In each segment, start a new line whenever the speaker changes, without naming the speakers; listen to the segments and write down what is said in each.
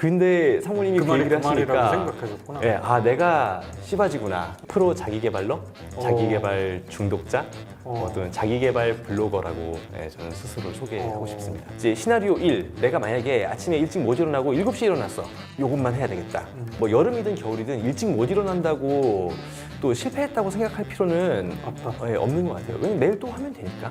근데 상무님이 그 얘기를
말이라고
하시니까
생각하셨구나.
예, 아 내가 씨바지구나. 프로 자기개발러, 자기개발 중독자, 어떤 자기개발 블로거라고 예, 저는 스스로 소개하고 싶습니다. 이제 시나리오 1, 내가 만약에 아침에 일찍 못 일어나고 7시에 일어났어. 요것만 해야 되겠다. 뭐 여름이든 겨울이든 일찍 못 일어난다고 또 실패했다고 생각할 필요는
없다.
예, 없는 것 같아요. 왜냐면 내일 또 하면 되니까.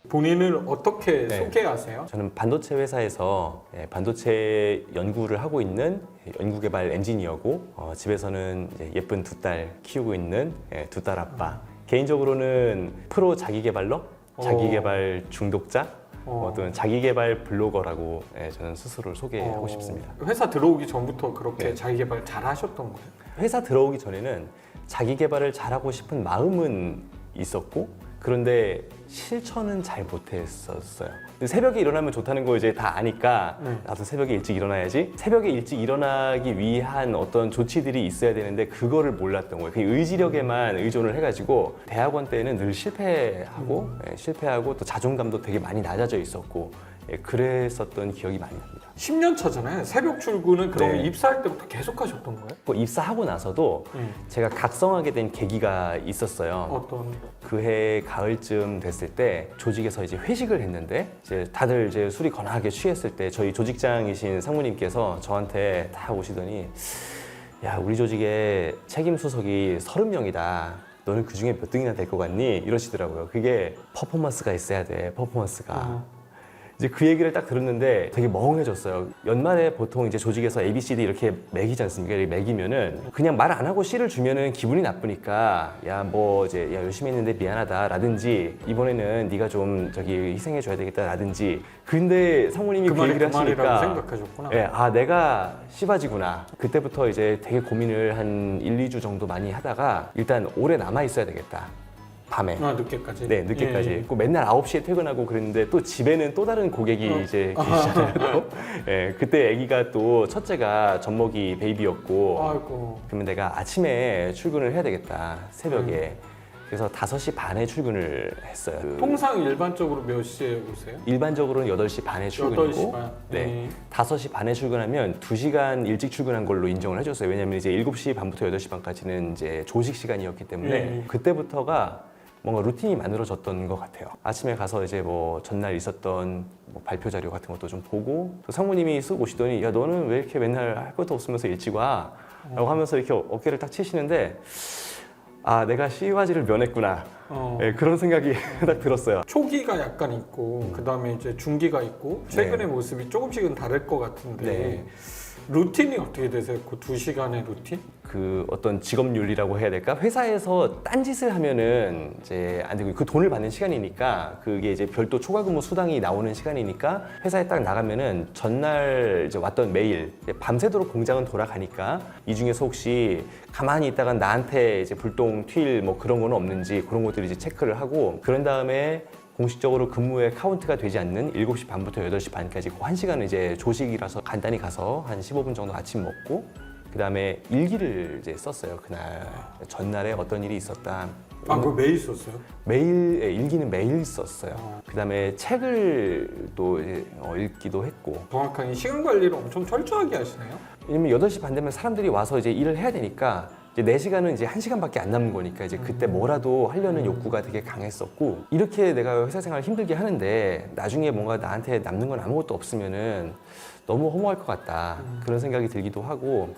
본인을 어떻게
네.
소개하세요?
저는 반도체 회사에서 반도체 연구를 하고 있는 연구개발 엔지니어고 집에서는 이제 예쁜 두 딸 키우고 있는 두 딸 아빠. 개인적으로는 프로 자기개발러, 자기개발 중독자, 어떤 자기개발 블로거라고 저는 스스로를 소개하고 싶습니다.
회사 들어오기 전부터 그렇게
네.
자기 개발 잘 하셨던 거예요?
회사 들어오기 전에는 자기개발을 잘하고 싶은 마음은 있었고 그런데 실천은 잘 못했었어요. 근데 새벽에 일어나면 좋다는 거 이제 다 아니까 나도 새벽에 일찍 일어나야지. 새벽에 일찍 일어나기 위한 어떤 조치들이 있어야 되는데 그거를 몰랐던 거예요. 그 의지력에만 의존을 해가지고 대학원 때는 늘 실패하고 또 자존감도 되게 많이 낮아져 있었고 그랬었던 기억이 많이 납니다.
10년 차잖아요. 새벽 출근은 그러면
네.
입사할 때부터 계속 하셨던 거예요?
그 입사하고 나서도 제가 각성하게 된 계기가 있었어요.
어떤?
그해 가을쯤 됐을 때 조직에서 이제 회식을 했는데 이제 다들 이제 술이 거나하게 취했을 때 저희 조직장이신 상무님께서 저한테 다 오시더니 야 우리 조직에 책임 수석이 30명이다. 너는 그 중에 몇 등이나 될 것 같니? 이러시더라고요. 그게 퍼포먼스가 있어야 돼. 퍼포먼스가. 이제 그 얘기를 딱 들었는데 되게 멍해졌어요. 연말에 보통 이제 조직에서 A, B, C, D 이렇게 매기지 않습니까? 이렇게 매기면은 그냥 말 안 하고 C를 주면은 기분이 나쁘니까 야 뭐 이제 야 열심히 했는데 미안하다라든지 이번에는 네가 좀 저기 희생해 줘야 되겠다라든지. 근데 상무님이 그 얘기를
말이라고
하시니까
생각하셨구나.
예, 아 내가 씨바지구나. 그때부터 이제 되게 고민을 한 1, 2주 정도 많이 하다가 일단 오래 남아 있어야 되겠다. 밤에.
늦게까지?
네, 늦게까지. 그 맨날 9시에 퇴근하고 그랬는데 또 집에는 또 다른 고객이 이제 계시잖아요. 또. 예, 그때 아기가 또 첫째가 젖먹이 베이비였고
아이고.
그러면 내가 아침에 출근을 해야 되겠다. 새벽에. 그래서 5시 반에 출근을 했어요.
통상 일반적으로 몇 시에 오세요?
일반적으로는 8시 반에 출근이고
8시 반.
네. 5시 반에 출근하면 2시간 일찍 출근한 걸로 인정을 해줬어요. 왜냐면 이제 7시 반부터 8시 반까지는 이제 조식 시간이었기 때문에 그때부터가 뭔가 루틴이 만들어졌던 것 같아요. 아침에 가서 이제 뭐 전날 있었던 뭐 발표 자료 같은 것도 좀 보고 또 상무님이 쓱 오시더니 야 너는 왜 이렇게 맨날 할 것도 없으면서 일찍 와? 라고 하면서 이렇게 어깨를 딱 치시는데 아 내가 씨바지를 면했구나. 네, 그런 생각이 딱 들었어요.
초기가 약간 있고 그 다음에 이제 중기가 있고 최근의 모습이 조금씩은 다를 것 같은데
네.
루틴이 어떻게 되세요? 그 2시간의 루틴?
그 어떤 직업윤리라고 해야 될까? 회사에서 딴짓을 하면은 이제 안 되고 그 돈을 받는 시간이니까 그게 이제 별도 초과근무 수당이 나오는 시간이니까 회사에 딱 나가면은 전날 이제 왔던 메일 밤새도록 공장은 돌아가니까 이 중에서 혹시 가만히 있다가 나한테 이제 불똥 튈 뭐 그런 거는 없는지 그런 것들을 이제 체크를 하고 그런 다음에 공식적으로 근무에 카운트가 되지 않는 7시 반부터 8시 반까지 그 1시간은 이제 조식이라서 간단히 가서 한 15분 정도 아침 먹고 그 다음에 일기를 이제 썼어요. 그날 전날에 어떤 일이 있었다.
그거 매일 썼어요?
매일 일기는 매일 썼어요. 그 다음에 책을 또 이제 읽기도 했고.
정확하게 시간 관리를 엄청 철저하게 하시네요?
왜냐면 8시 반 되면 사람들이 와서 이제 일을 해야 되니까 이제 4시간은 이제 1시간밖에 안 남는 거니까 이제 그때 뭐라도 하려는 욕구가 되게 강했었고 이렇게 내가 회사 생활을 힘들게 하는데 나중에 뭔가 나한테 남는 건 아무것도 없으면은 너무 허무할 것 같다. 그런 생각이 들기도 하고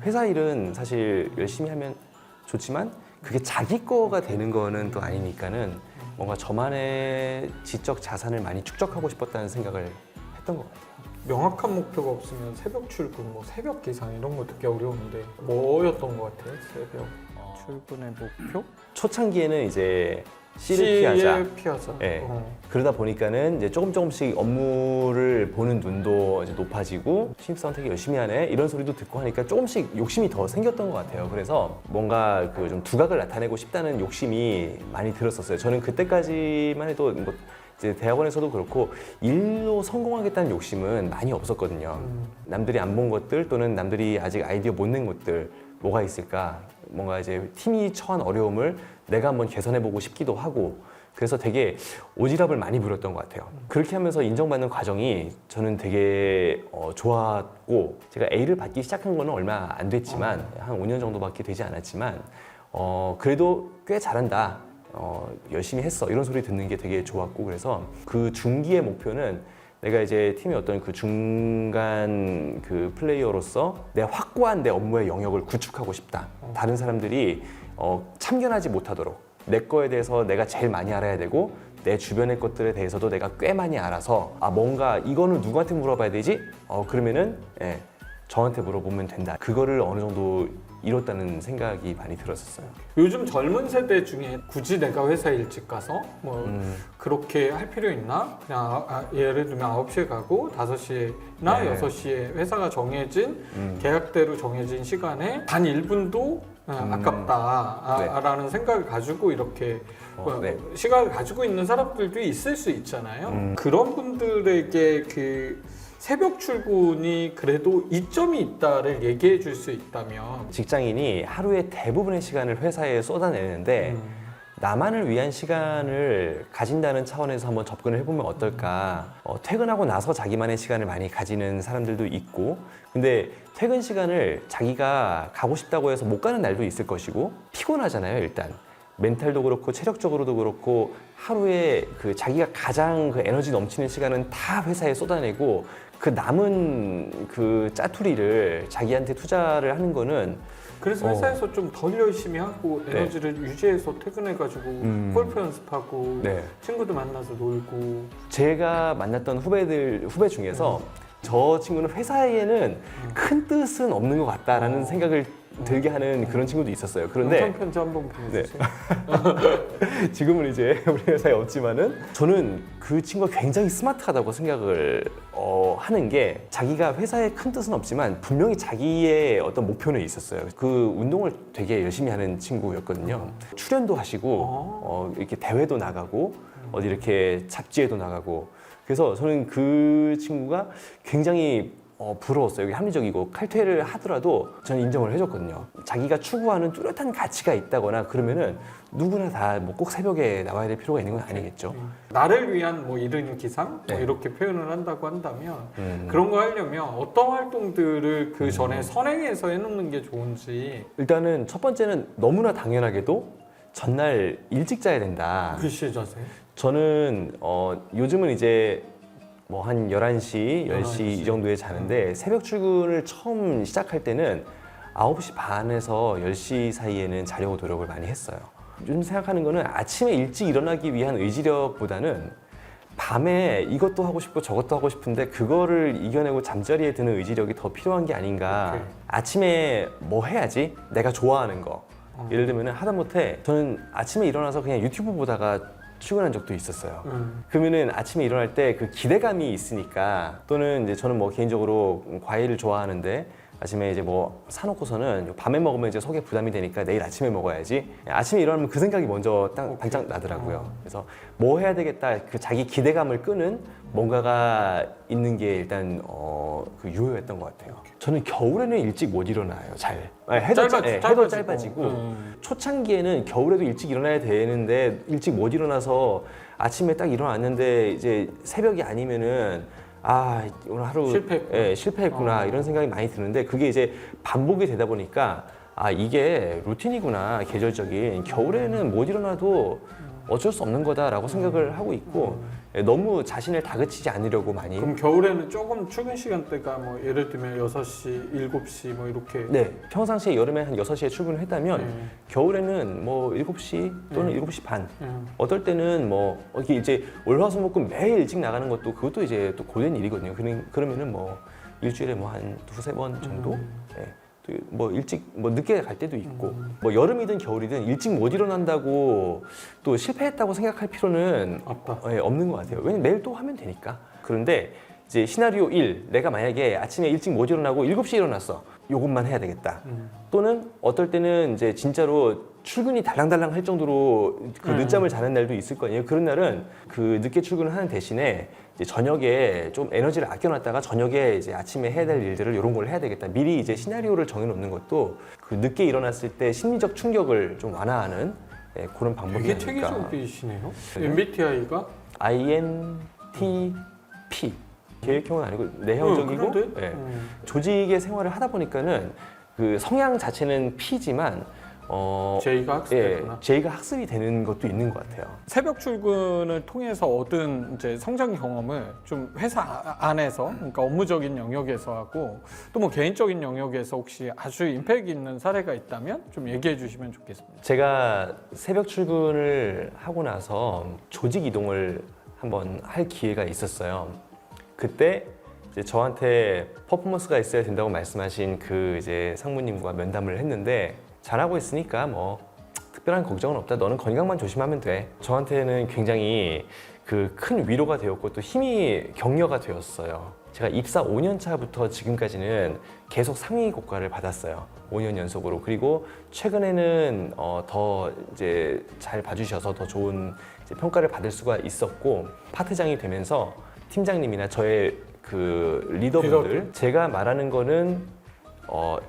회사 일은 사실 열심히 하면 좋지만 그게 자기 거가 되는 거는 또 아니니까는 뭔가 저만의 지적 자산을 많이 축적하고 싶었다는 생각을 했던 것 같아요.
명확한 목표가 없으면 새벽 출근, 뭐 새벽 기상 이런 거 듣기 어려운데 뭐였던 것 같아요? 새벽 출근의 목표?
초창기에는 이제 C를 피하자.
피하자.
네. 그러다 보니까는 이제 조금씩 업무를 보는 눈도 이제 높아지고 신입사원 되게 열심히 하네 이런 소리도 듣고 하니까 조금씩 욕심이 더 생겼던 것 같아요. 그래서 뭔가 그 좀 두각을 나타내고 싶다는 욕심이 많이 들었었어요. 저는 그때까지만 해도 뭐 이제 대학원에서도 그렇고 일로 성공하겠다는 욕심은 많이 없었거든요. 남들이 안 본 것들 또는 남들이 아직 아이디어 못 낸 것들 뭐가 있을까? 뭔가 이제 팀이 처한 어려움을 내가 한번 개선해보고 싶기도 하고 그래서 되게 오지랖을 많이 부렸던 것 같아요. 그렇게 하면서 인정받는 과정이 저는 되게 좋았고, 제가 A를 받기 시작한 거는 얼마 안 됐지만 한 5년 정도밖에 되지 않았지만 그래도 꽤 잘한다, 열심히 했어, 이런 소리 듣는 게 되게 좋았고, 그래서 그 중기의 목표는 내가 이제 팀의 어떤 그 중간 그 플레이어로서 내 확고한 내 업무의 영역을 구축하고 싶다. 다른 사람들이 참견하지 못하도록 내 거에 대해서 내가 제일 많이 알아야 되고, 내 주변의 것들에 대해서도 내가 꽤 많이 알아서 뭔가 이거는 누구한테 물어봐야 되지? 그러면은 저한테 물어보면 된다. 그거를 어느 정도 이뤘다는 생각이 많이 들었었어요.
요즘 젊은 세대 중에 굳이 내가 회사에 일찍 가서 뭐 그렇게 할 필요 있나? 그냥 예를 들면 9시에 가고 5시나
네.
6시에 회사가 정해진 계약대로 정해진 시간에 단 1분도 아깝다라는 생각을 가지고 이렇게
네.
시각을 가지고 있는 사람들도 있을 수 있잖아요. 그런 분들에게 그 새벽 출근이 그래도 이점이 있다를 얘기해 줄 수 있다면,
직장인이 하루의 대부분의 시간을 회사에 쏟아내는데 나만을 위한 시간을 가진다는 차원에서 한번 접근을 해보면 어떨까. 퇴근하고 나서 자기만의 시간을 많이 가지는 사람들도 있고, 근데 퇴근 시간을 자기가 가고 싶다고 해서 못 가는 날도 있을 것이고, 피곤하잖아요. 일단 멘탈도 그렇고 체력적으로도 그렇고, 하루에 그 자기가 가장 그 에너지 넘치는 시간은 다 회사에 쏟아내고, 그 남은 그 짜투리를 자기한테 투자를 하는 거는,
그래서 회사에서 좀 덜 열심히 하고 에너지를 유지해서 퇴근해가지고 골프 연습하고
네.
친구들 만나서 놀고.
제가 만났던 후배 중에서 저 친구는 회사에는 큰 뜻은 없는 것 같다라는 생각을 들게 하는 그런 친구도 있었어요. 그런데
영상 편지 한번 보내주세요.
지금은 이제 우리 회사에 없지만은, 저는 그 친구가 굉장히 스마트하다고 생각을 하는 게, 자기가 회사에 큰 뜻은 없지만 분명히 자기의 어떤 목표는 있었어요. 그 운동을 되게 열심히 하는 친구였거든요. 출연도 하시고 이렇게 대회도 나가고 어디 이렇게 잡지에도 나가고. 그래서 저는 그 친구가 굉장히 부러웠어요. 여기 합리적이고 칼퇴를 하더라도 저는 인정을 해줬거든요. 자기가 추구하는 뚜렷한 가치가 있다거나 그러면은 누구나 다 뭐 꼭 새벽에 나와야 될 필요가 있는 건 아니겠죠.
나를 위한 뭐 이른 기상
네.
뭐 이렇게 표현을 한다고 한다면 그런 거 하려면 어떤 활동들을 그 전에 선행해서 해놓는 게 좋은지.
일단은 첫 번째는 너무나 당연하게도 전날 일찍 자야 된다.
글씨 자세.
저는 요즘은 이제 뭐 한 11시, 10시
11시.
이 정도에 자는데, 새벽 출근을 처음 시작할 때는 9시 반에서 10시 사이에는 자려고 노력을 많이 했어요. 요즘 생각하는 거는 아침에 일찍 일어나기 위한 의지력보다는 밤에 이것도 하고 싶고 저것도 하고 싶은데 그거를 이겨내고 잠자리에 드는 의지력이 더 필요한 게 아닌가.
오케이.
아침에 뭐 해야지? 내가 좋아하는 거. 예를 들면 하다못해 저는 아침에 일어나서 그냥 유튜브 보다가 출근한 적도 있었어요. 그러면은 아침에 일어날 때 그 기대감이 있으니까, 또는 이제 저는 뭐 개인적으로 과일을 좋아하는데 아침에 이제 뭐 사놓고서는 밤에 먹으면 이제 속에 부담이 되니까 내일 아침에 먹어야지. 아침에 일어나면 그 생각이 먼저 딱 반짝 나더라고요. 그래서 뭐 해야 되겠다, 그 자기 기대감을 끄는 뭔가가 있는 게 일단 그 유효였던 것 같아요. 저는 겨울에는 일찍 못 일어나요. 잘. 해도 짧아지고. 초창기에는 겨울에도 일찍 일어나야 되는데 일찍 못 일어나서 아침에 딱 일어났는데 이제 새벽이 아니면은 오늘 하루 실패했구나 이런 생각이 많이 드는데, 그게 이제 반복이 되다 보니까 이게 루틴이구나, 계절적인. 겨울에는 못 일어나도 어쩔 수 없는 거다라고 생각을 하고 있고, 너무 자신을 다그치지 않으려고 많이.
그럼 겨울에는 조금 출근 시간대가 뭐 예를 들면 6시, 7시 뭐 이렇게.
네, 평상시에 여름에 한 6시에 출근을 했다면 겨울에는 뭐 7시 또는 7시 반. 어떨 때는 뭐 이렇게 이제 월화수목금 매일 일찍 나가는 것도, 그것도 이제 또 고된 일이거든요. 그러면은 뭐 일주일에 뭐 한 2-3번 정도. 뭐 일찍 뭐 늦게 갈 때도 있고, 뭐 여름이든 겨울이든 일찍 못 일어난다고 또 실패했다고 생각할 필요는 없는 것 같아요. 왜냐면 내일 또 하면 되니까. 그런데 이제 시나리오 1, 내가 만약에 아침에 일찍 못 일어나고 7시에 일어났어. 요것만 해야 되겠다. 또는 어떨 때는 이제 진짜로 출근이 달랑달랑 할 정도로 그 늦잠을 자는 날도 있을 거 아니에요. 그런 날은 그 늦게 출근을 하는 대신에 이제 저녁에 좀 에너지를 아껴놨다가 저녁에 이제 아침에 해야 될 일들을 이런 걸 해야 되겠다. 미리 이제 시나리오를 정해놓는 것도 그 늦게 일어났을 때 심리적 충격을 좀 완화하는 예, 그런 방법이
되게
아닐까.
체계적이시네요.
네.
MBTI가
INTP 계획형은 아니고 내향적이고
그런데?
예, 조직의 생활을 하다 보니까는 그 성향 자체는 P지만
J가 학습됐구나.
J가 학습이 되는 것도 있는 것 같아요.
새벽 출근을 통해서 얻은 이제 성장 경험을 좀 회사 안에서, 그러니까 업무적인 영역에서 하고 또 뭐 개인적인 영역에서 혹시 아주 임팩트 있는 사례가 있다면 좀 얘기해 주시면 좋겠습니다.
제가 새벽 출근을 하고 나서 조직 이동을 한번 할 기회가 있었어요. 그때 이제 저한테 퍼포먼스가 있어야 된다고 말씀하신 그 이제 상무님과 면담을 했는데 잘하고 있으니까 뭐 특별한 걱정은 없다. 너는 건강만 조심하면 돼. 저한테는 굉장히 그 큰 위로가 되었고 또 힘이 격려가 되었어요. 제가 입사 5년 차부터 지금까지는 계속 상위 고과를 받았어요. 5년 연속으로. 그리고 최근에는 더 이제 잘 봐주셔서 더 좋은 이제 평가를 받을 수가 있었고 파트장이 되면서 팀장님이나 저의 그 리더분들 제가 말하는 거는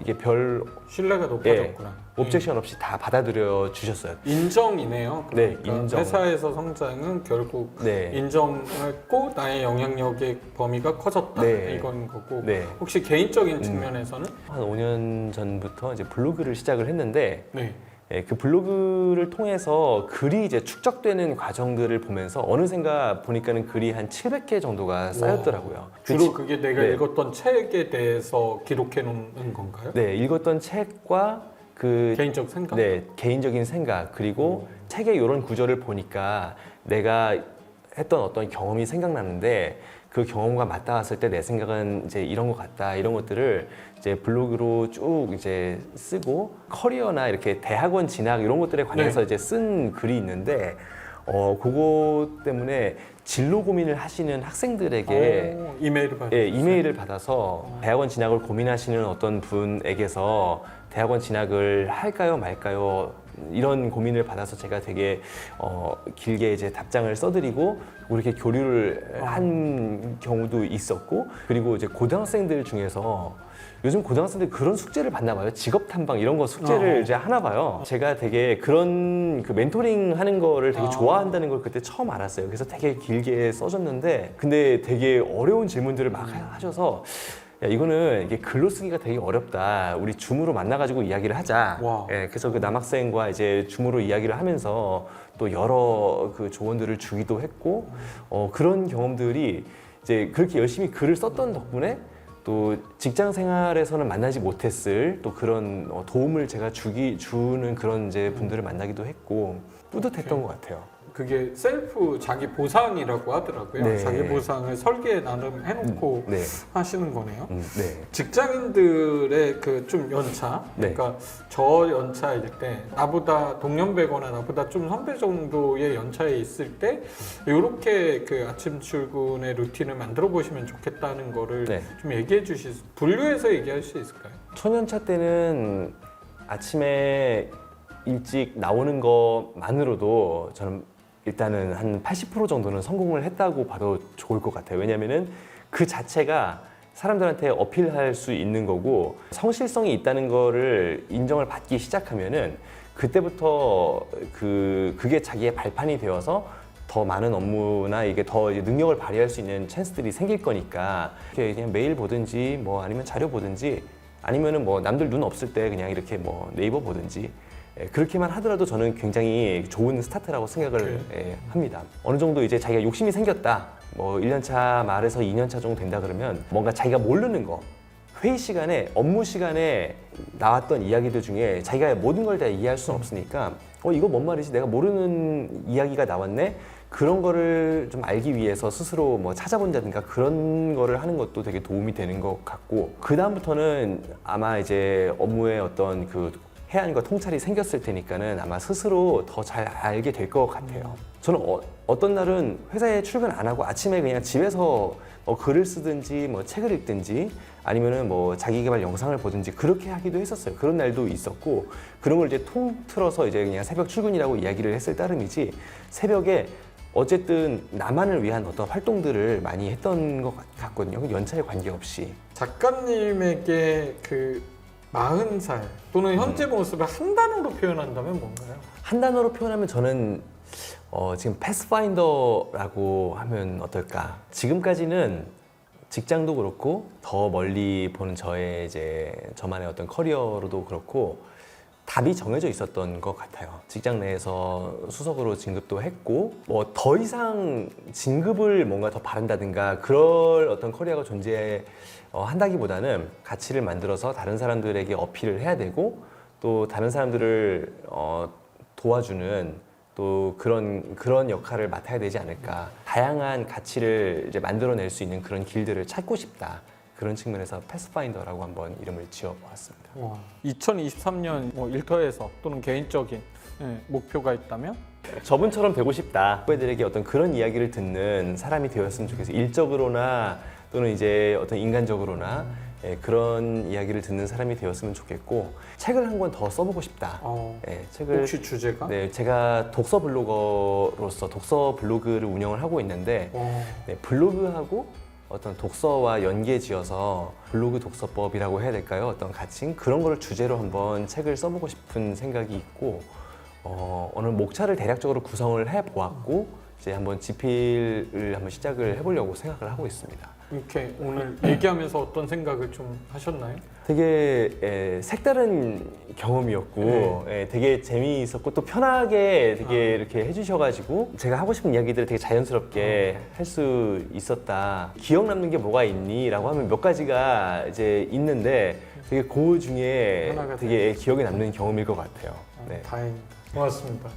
이게 별
신뢰가 높아졌구나.
옵젝션 없이 다 받아들여 주셨어요.
인정이네요. 그러니까
네, 인정.
회사에서 성장은 결국
네.
인정했고 나의 영향력의 범위가 커졌다
네.
이건 거고.
네.
혹시 개인적인 측면에서는?
한 5년 전부터 이제 블로그를 시작을 했는데
네.
예, 그 블로그를 통해서 글이 이제 축적되는 과정들을 보면서 어느샌가 보니까는 글이 한 700개 정도가 쌓였더라고요.
주로 그게 내가
네.
읽었던 책에 대해서 기록해 놓는 건가요?
네, 읽었던 책과 그
개인적 생각?
네, 개인적인 생각 그리고 책의 이런 구조를 보니까 내가 했던 어떤 경험이 생각나는데 그 경험과 맞닿았을 때 내 생각은 이제 이런 것 같다 이런 것들을 이제 블로그로 쭉 이제 쓰고 커리어나 이렇게 대학원 진학 이런 것들에 관해서
네.
이제 쓴 글이 있는데 그거 때문에 진로 고민을 하시는 학생들에게
이메일을 받았어요.
예, 이메일을 받아서 대학원 진학을 고민하시는 어떤 분에게서 대학원 진학을 할까요 말까요 이런 고민을 받아서 제가 되게 길게 이제 답장을 써드리고 이렇게 교류를 한 경우도 있었고 그리고 이제 고등학생들 중에서 요즘 고등학생들 그런 숙제를 받나 봐요. 직업 탐방 이런 거 숙제를 이제 하나 봐요. 제가 되게 그런 그 멘토링 하는 거를 되게 좋아한다는 걸 그때 처음 알았어요. 그래서 되게 길게 써줬는데 근데 되게 어려운 질문들을 막 하셔서 야, 이거는 이게 글로 쓰기가 되게 어렵다. 우리 줌으로 만나가지고 이야기를 하자.
와.
예, 그래서 그 남학생과 이제 줌으로 이야기를 하면서 또 여러 그 조언들을 주기도 했고, 그런 경험들이 이제 그렇게 열심히 글을 썼던 덕분에 또 직장 생활에서는 만나지 못했을 또 그런 도움을 제가 주는 그런 이제 분들을 만나기도 했고 뿌듯했던 것 같아요.
그게 셀프 자기 보상이라고 하더라고요.
네.
자기 보상을 설계에 나름 해놓고
네.
하시는 거네요.
네.
직장인들의 그 좀 연차,
네.
그러니까 저 연차일 때 나보다 동년배거나 나보다 좀 선배 정도의 연차에 있을 때 이렇게 그 아침 출근의 루틴을 만들어 보시면 좋겠다는 거를
네.
좀 얘기해 주실 분류해서 얘기할 수 있을까요?
초년차 때는 아침에 일찍 나오는 것만으로도 저는 일단은 한 80% 정도는 성공을 했다고 봐도 좋을 것 같아요. 왜냐면은 그 자체가 사람들한테 어필할 수 있는 거고 성실성이 있다는 거를 인정을 받기 시작하면은 그때부터 그게 자기의 발판이 되어서 더 많은 업무나 이게 더 이제 능력을 발휘할 수 있는 찬스들이 생길 거니까 이렇게 그냥 메일 보든지 뭐 아니면 자료 보든지 아니면은 뭐 남들 눈 없을 때 그냥 이렇게 뭐 네이버 보든지 그렇게만 하더라도 저는 굉장히 좋은 스타트라고 생각을 합니다. 어느 정도 이제 자기가 욕심이 생겼다. 뭐 1년차 말에서 2년차 정도 된다 그러면 뭔가 자기가 모르는 거 회의 시간에 업무 시간에 나왔던 이야기들 중에 자기가 모든 걸 다 이해할 수는 없으니까 이거 뭔 말이지? 내가 모르는 이야기가 나왔네? 그런 거를 좀 알기 위해서 스스로 뭐 찾아본다든가 그런 거를 하는 것도 되게 도움이 되는 것 같고 그 다음부터는 아마 이제 업무의 어떤 그 해안과 통찰이 생겼을 테니까는 아마 스스로 더 잘 알게 될 것 같아요. 저는 어떤 날은 회사에 출근 안 하고 아침에 그냥 집에서 글을 쓰든지 뭐 책을 읽든지 아니면은 뭐 자기계발 영상을 보든지 그렇게 하기도 했었어요. 그런 날도 있었고 그런 걸 이제 통틀어서 이제 그냥 새벽 출근이라고 이야기를 했을 따름이지 새벽에 어쨌든 나만을 위한 어떤 활동들을 많이 했던 것 같거든요. 연차에 관계없이.
작가님에게 그 40살 또는 현재 모습을 한 단어로 표현한다면 뭔가요?
한 단어로 표현하면 저는 지금 패스파인더라고 하면 어떨까? 지금까지는 직장도 그렇고 더 멀리 보는 저만의 어떤 커리어로도 그렇고 답이 정해져 있었던 것 같아요. 직장 내에서 수석으로 진급도 했고 뭐 더 이상 진급을 뭔가 더 바란다든가 그럴 어떤 커리어가 존재한다기보다는 가치를 만들어서 다른 사람들에게 어필을 해야 되고 또 다른 사람들을 도와주는 또 그런 역할을 맡아야 되지 않을까. 다양한 가치를 이제 만들어낼 수 있는 그런 길들을 찾고 싶다. 그런 측면에서 패스파인더라고 한번 이름을 지어보았습니다.
2023년 뭐 일터에서 또는 개인적인 목표가 있다면?
저분처럼 되고 싶다. 후배들에게 어떤 그런 이야기를 듣는 사람이 되었으면 좋겠어요. 일적으로나 또는 이제 어떤 인간적으로나 그런 이야기를 듣는 사람이 되었으면 좋겠고 책을 한 권 더 써보고 싶다. 책을
혹시 주제가?
네, 제가 독서 블로거로서 독서 블로그를 운영을 하고 있는데 블로그하고 어떤 독서와 연계지어서 블로그 독서법이라고 해야 될까요? 어떤 가칭 그런 거를 주제로 한번 책을 써보고 싶은 생각이 있고 오늘 목차를 대략적으로 구성을 해보았고 이제 한번 집필을 한번 시작을 해보려고 생각을 하고 있습니다.
이렇게 오늘 얘기하면서 어떤 생각을 좀 하셨나요?
되게 색다른 경험이었고 되게 재미있었고 또 편하게 되게 이렇게 해주셔가지고 제가 하고 싶은 이야기들을 되게 자연스럽게 할 수 있었다. 기억 남는 게 뭐가 있니? 라고 하면 몇 가지가 이제 있는데 되게 그 중에
하나가
되게 기억에 남는 경험일 것 같아요. 네.
다행입니다. 고맙습니다.